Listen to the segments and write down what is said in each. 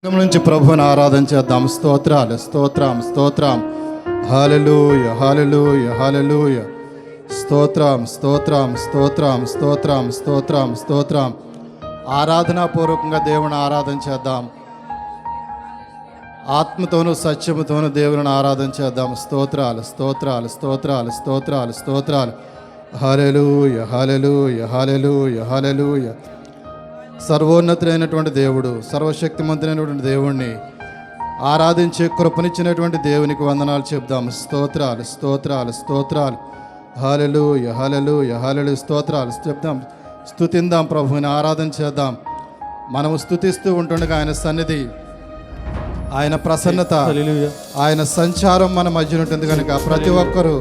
నుంచి ప్రభువుని ఆరాధన చేద్దాం. స్తోత్రాలు, స్తోత్రం, స్తోత్రం. హల్లెలూయా, హల్లెలూయా, హల్లెలూయా. స్తోత్రం, స్తోత్రం, స్తోత్రం, స్తోత్రం, స్తోత్రం, స్తోత్రం. ఆరాధనాపూర్వకంగా దేవుని ఆరాధన చేద్దాం. ఆత్మతోనూ సత్యముతోనూ దేవుని ఆరాధన చేద్దాం. స్తోత్రాలు, స్తోత్రాలు, స్తోత్రాలు, స్తోత్రాలు, స్తోత్రాలు. హల్లెలూయా, హల్లెలూయా, హల్లెలూయా, హల్లెలూయా. సర్వోన్నతుడైనటువంటి దేవుడు, సర్వశక్తిమంతుడైనటువంటి దేవుణ్ణి ఆరాధించే కృపనిచ్చినటువంటి దేవునికి వందనాలు చెప్దాం. స్తోత్రాలు, స్తోత్రాలు, స్తోత్రాలు. హల్లెలూయా, హల్లెలూయా, హల్లెలూయా. స్తోత్రాలు చెప్దాం, స్తుతిందాం, ప్రభువుని ఆరాధన చేద్దాం. మనము స్తుతిస్తూ ఉంటుండగా ఆయన సన్నిధి, ఆయన ప్రసన్నత, ఆయన సంచారం మన మధ్య ఉంటుంది కనుక ప్రతి ఒక్కరూ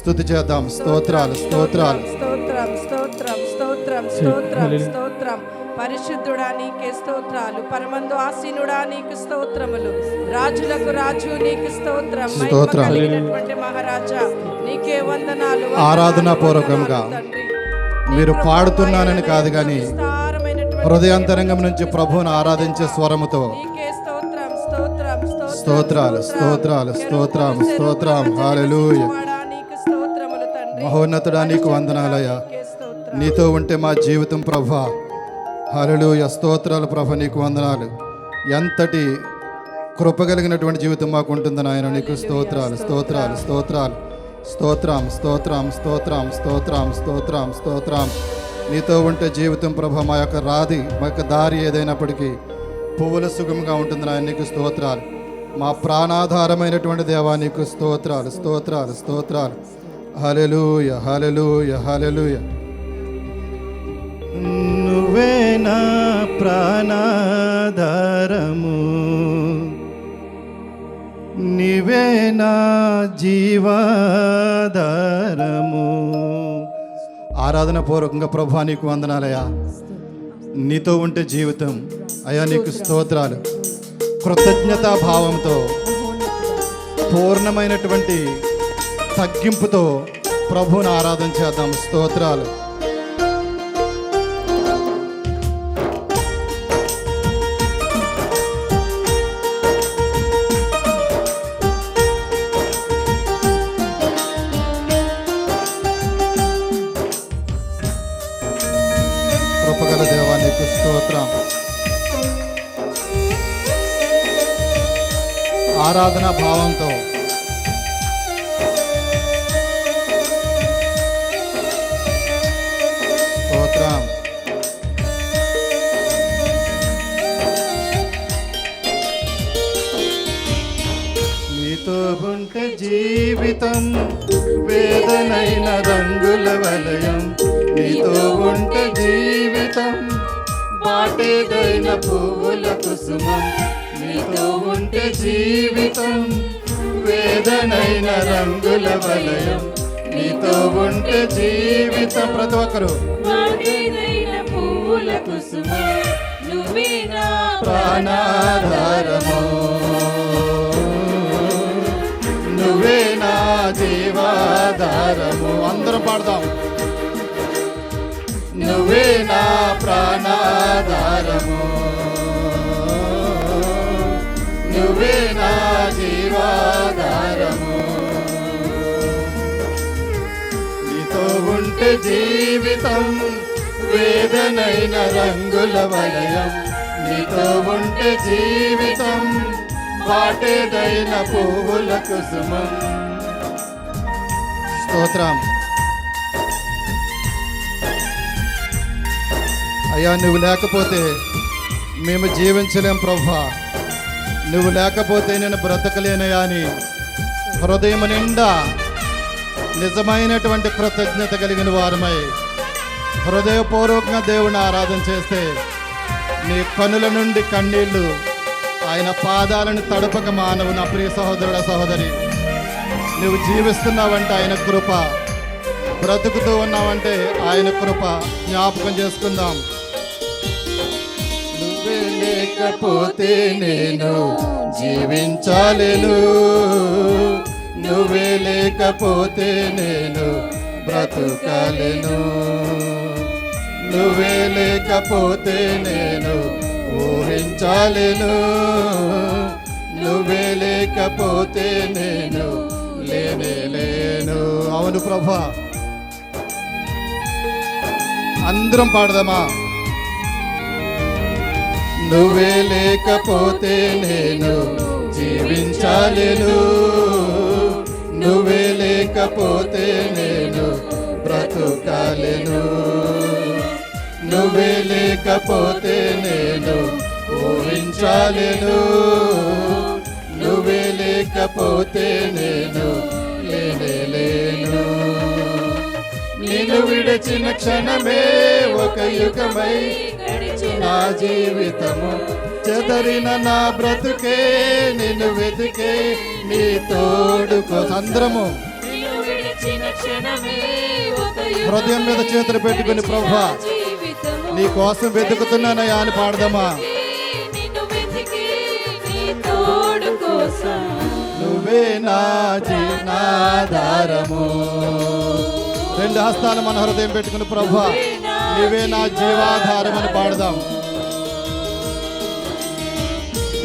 స్తుతి చేద్దాం. స్తోత్రాలు, స్తోత్రాలు. స్తోత్రం, స్తోత్రం, స్తోత్రం, స్తోత్రం, స్తోత్రం. పరిశుద్ధుడా నీకే స్తోత్రాలు, పరమందు ఆసీనుడా నీకు స్తోత్రములు, రాజులకు రాజు నీకు స్తోత్రం, స్తోత్రాలు. కలిగినటువంటి మహారాజా నీకే వందనాలు. ఆరాధనా పూర్వకంగా మీరు పాడుతున్నానని కాదు కానీ హృదయాంతరంగం నుంచి ప్రభువును ఆరాధించే స్వరముతో స్తోత్రాలు, స్తోత్రాలు, స్తోత్రం, స్తోత్రం. హల్లెలూయా. మహోన్నతుడా నీకు వందనాలయ్యా. నీతో ఉంటే మా జీవితం ప్రభువా. హల్లెలూయా. స్తోత్రాలు ప్రభు, నీకు వందనాలు. ఎంతటి కృప కలిగినటువంటి జీవితం మాకు ఉంటుందని ఆయన నీకు స్తోత్రాలు, స్తోత్రాలు, స్తోత్రాలు. స్తోత్రం, స్తోత్రం, స్తోత్రం, స్తోత్రం, స్తోత్రం, స్తోత్రం. నీతో ఉంటే జీవితం ప్రభు మా యొక్క దారి ఏదైనప్పటికీ పువ్వుల సుగముగా ఉంటుందని ఆయన నీకు స్తోత్రాలు. మా ప్రాణాధారమైనటువంటి దేవా నీకు స్తోత్రాలు, స్తోత్రాలు, స్తోత్రాలు. హల్లెలూయా, హల్లెలూయా, హల్లెలూయా. నువ్వే నా ప్రాణాధారము, నీవే నా జీవాధారము. ఆరాధన పూర్వకంగా ప్రభా నీకు వందనాలయ్యా. నీతో ఉంటే జీవితం అయ్యా నీకు స్తోత్రాలు. కృతజ్ఞతా భావంతో పూర్ణమైనటువంటి తగ్గింపుతో ప్రభువుని ఆరాధన చేద్దాం. స్తోత్రాలు. కృపగల దేవా నీకు స్తోత్రం. ఆరాధనా భావంతో స్తోత్రం. నీతో ఉంటే జీవితం వేదనైన రంగుల వలయం, నీతో ఉంటే జీవితం బాటేదైన పువ్వుల కుసుమం, నీతో ఉంటే జీవితం వేదనైన రంగుల వలయం, నీతో ఉంటే జీవితం. ప్రతి ఒక్కరు ప్రాణాధారము, నువ్వే నా జీవాధారము. అందరం పాడదాం. నువ్వే నా ప్రాణాధారము, నువ్వే నా జీవాధారము. నీతో ఉంటే జీవితం వేదనైన రంగుల వలయం, నీతో ఉంటే జీవితం బాటేదైన పువ్వుల కుసుమం. స్తోత్రం. అయ్యా నువ్వు లేకపోతే మేము జీవించలేం ప్రభా. నువ్వు లేకపోతే నేను బ్రతకలేనయా అని హృదయం నిండా నిజమైనటువంటి కృతజ్ఞత కలిగిన వారమై హృదయపూర్వకంగా దేవుని ఆరాధన చేస్తే నీ కనుల నుండి కన్నీళ్లు ఆయన పాదాలను తడపక మానవు. నా ప్రియ సహోదరుడ సహోదరి, నువ్వు జీవిస్తున్నావంటే ఆయన కృప, బ్రతుకుతూ ఉన్నావంటే ఆయన కృప. జ్ఞాపకం చేసుకుందాం. నువ్వే లేకపోతే నేను జీవించాలేను, నువ్వే లేకపోతే నేను బ్రతుకాలేను, నువ్వే లేకపోతే నేను ఊహించాలేను. నువ్వే లేకపోతే నేను లేనే లేను. అవును ప్రభా, అందరం పాడదామా? నువ్వే లేకపోతే నేను జీవించాలేను. నువ్వే లేకపోతే నేను బ్రతుకాలేను. నువ్వే లేకపోతే నేను ఊహించాలేను. నువ్వే లేకపోతే నేను లేనే లేను. నిన్ను విడిచిన క్షణమే ఒక యుగమై నా జీవితము, చెదరిన నా బ్రతుకే నిన్ను వెతికే నీ తోడుకో. అందరము హృదయం మీద చేతులు పెట్టుకుని ప్రభా నీ కోసం వెతుకుతున్నానయ్యా అని పాడదామా? నువ్వే నా జీవనాధారము. రెండు హస్తాలు మన హృదయం పెట్టుకుని ప్రభా నువ్వే నా జీవాధారం అని పాడదాం.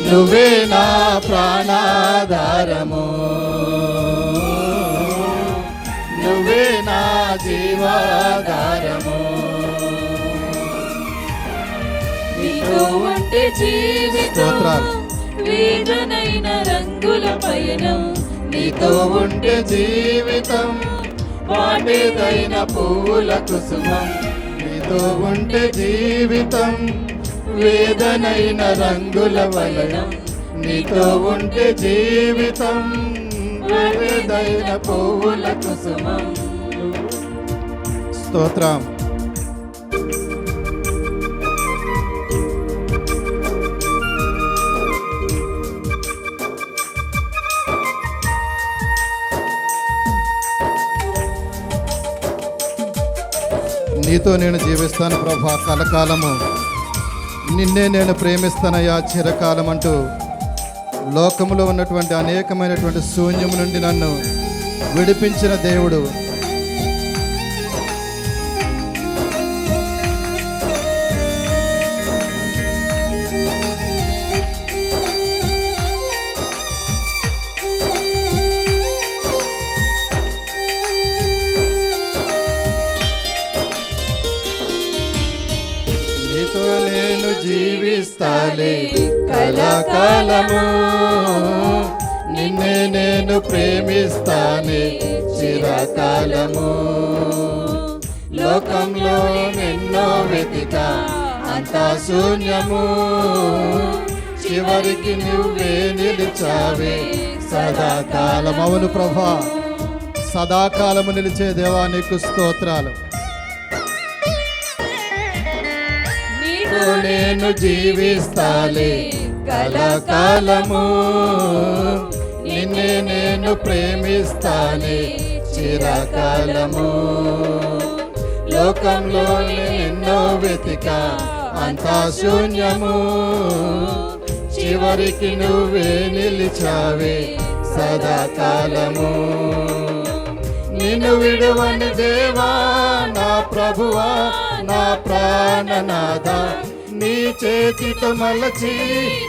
నువ్వే నా ప్రాణాధారము, నువ్వే నా జీవాధారము. నీతో ఉంటే జీవితం స్తోత్రాలు. వేదనైన రంగుల పయనం. నీతో ఉంటే జీవితం వాటేదైన పువ్వుల కుసుమం. నీతో ఉంటే జీవితం వేదనైన రంగుల వలయం. నీతో ఉంటే జీవితం వేదైన పువ్వుల కుసుమం. స్తోత్రం. నీతో నేను జీవిస్తాను ప్రభా కలకాలము, నిన్నే నేను ప్రేమిస్తానయ్యా చిరకాలం అంటూ లోకములో ఉన్నటువంటి అనేకమైనటువంటి శూన్యము నుండి నన్ను విడిపించిన దేవుడు. నీతో నేను జీవిస్తాలే కలకాలము, నిన్నే నేను ప్రేమిస్తానే చిరకాలము. లోకంలో నిన్నో వెతిక అంతా శూన్యము, చివరికి నువ్వే నిలిచావే సదాకాలం. అవును ప్రభా, సదాకాలము నిలిచే దేవా నీకు స్తోత్రాలు. నేను జీవిస్తాలే కలకాలము, నిన్నే నేను ప్రేమిస్తానే చిరకాలము. లోకంలో నిన్నో వెతిక అంతా శూన్యము, చివరికి నువ్వే నిలిచావే సదాకాలము. నిన్ను విడువని దేవా నా ప్రభువా నా ప్రాణనాథ, నీ చేతితో మలచి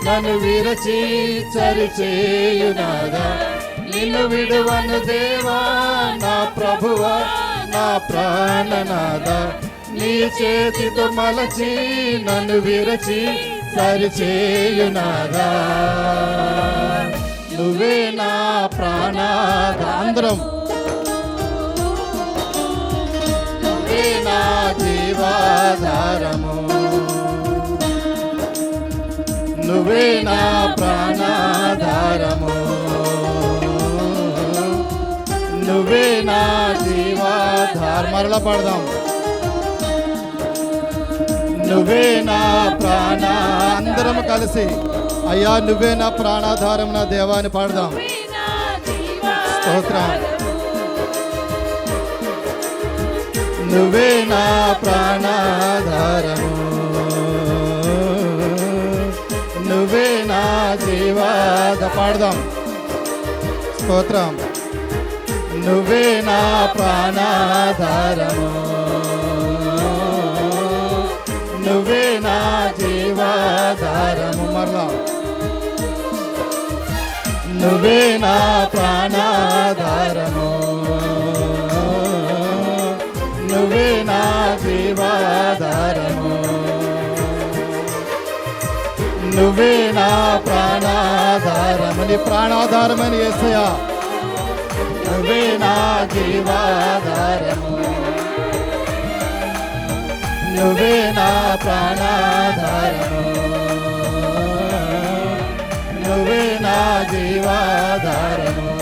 నన్ను విరచి చరిచేయునాదా. నిన్ను విడువని దేవా నా ప్రభువా నా ప్రాణనాథ, నీ చేతితో మలచి నన్ను విరచి సరిచేయునాదా. నువ్వే నా ప్రాణాధ. అందరం నువ్వే నా జీవాధారము, నువ్వే నా ప్రాణాధారము, నువ్వే నా జీవాధారం. మరలా పాడదాం. నువ్వే నా ప్రాణ. అందరం కలిసి అయ్యా నువ్వే నా ప్రాణాధారం నా దేవాన్ని పాడదాం. స్తోత్రం. నువ్వే నా ప్రాణాధారము, నువ్వే నా జీవాద. పాడదాం. స్తోత్రం. నువ్వే నా ప్రాణాధారము, నువ్వే నా జీవాధారము. మరలా నువ్వే నా ప్రాణాధారము, నువ్వే నా జీవాధారము, నువ్వే నా ప్రాణాధారము. నీ ప్రాణాధారమని యేసయ్యా, నువ్వే నా జీవాధారము, నువ్వే నా ప్రాణాధారము, నువ్వే నా జీవాధారము.